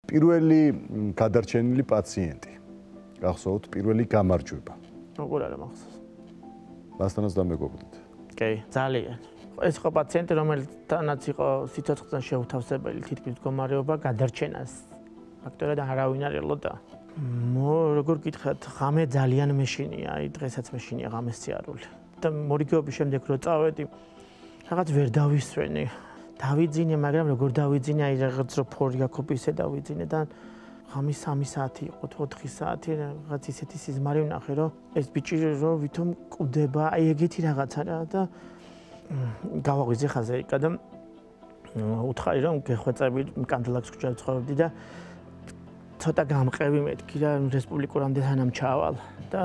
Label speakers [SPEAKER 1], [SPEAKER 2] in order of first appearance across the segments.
[SPEAKER 1] პირველი გადარჩენილი პაციენტი. გახსოვთ პირველი გამარჯვება.
[SPEAKER 2] როგორ არა მახსოვს.
[SPEAKER 1] მასთანაც დამეგობრდით.
[SPEAKER 2] კი, ძალიან. ეს იყო პაციენტი, რომელთანაც იყო სიცოცხლიდან შეუთავსებელი თითქმის მდგომარეობა, გადარჩენას ფაქტორად არავინ არ ელოდა. როგორ გითხრათ, ღამე ძალიან მეშინია, აი დღესაც მეშინია ღამეს სიარული. და მორიგეობის შემდეგ რო წავედი, რაღაც ვერ დავისვენი. დავიძინე, მაგრამ როგორ დავიძინე, აი რაღაც რო ფორია კოპისე დავიძინე და ღამის 3 საათი იყო, 4 საათი, რაღაც ისეთი სიზმარი ვნახე, რომ ეს ბიჭი რო ვითომ კვდება, აი ეგეთი რაღაცა რა და გავაღვიძე ხაზე იქა და უთხარი რომ გეხვეწები კანდელაკის ქუჩაზე ვცხოვრობდი და ცოტა გამყევი მეთქი და რესპუბლიკურამდე სანამ ჩავალ და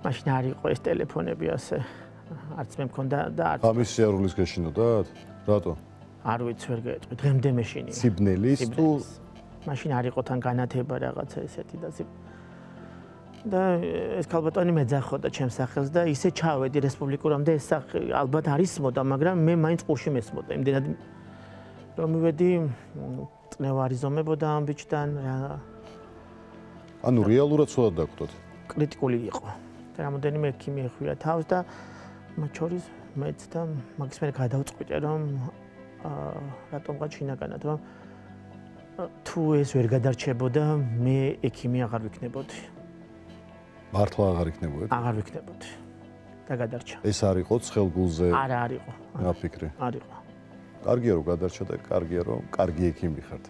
[SPEAKER 2] მაშინ არ იყო ეს ტელეფონები ასე არც მე მქონდა და არც
[SPEAKER 1] ამის სიარულის გეშინოდათ? რატო?
[SPEAKER 2] არ ვიცი ვერ გაეწყვი დღემდე მეშინია
[SPEAKER 1] სიბნელის თუ
[SPEAKER 2] მაშინ არ იყო თან განათება რაღაცა ესეთი და ეს ქალბატონი მეძახოდა ჩემს სახელს და ისე ჩავედი რესპუბლიკურამდე ეს ალბათ არ ისმოდა მაგრამ მე მაინც ყურში მესმოდა იმდენად რომ მივედი წნევარი ზომებოდა ამ ბიჭთან რა
[SPEAKER 1] ანუ რეალურად ცუდად დაგვდოთ
[SPEAKER 2] კრიტიკული იყო და რამოდენიმე ექიმი ეხვია თავს და მათ შორის მეც და მაგის მერე გადავწყვიტე რომ რატომღაც შინაგანად რომ თუ ეს ვერ გადარჩებოდა მე ექიმი აღარ ვიქნებოდი
[SPEAKER 1] მართლა აღარ იქნებოდეთ?
[SPEAKER 2] აღარ ვიქნებოდი და გადარჩა.
[SPEAKER 1] ეს არ იყო ცხელგულზე?
[SPEAKER 2] არა, არ იყო.
[SPEAKER 1] ნაფიქრი.
[SPEAKER 2] არ იყო.
[SPEAKER 1] კარგია რომ გადარჩა და კარგია რომ კარგი ექიმი ხართ.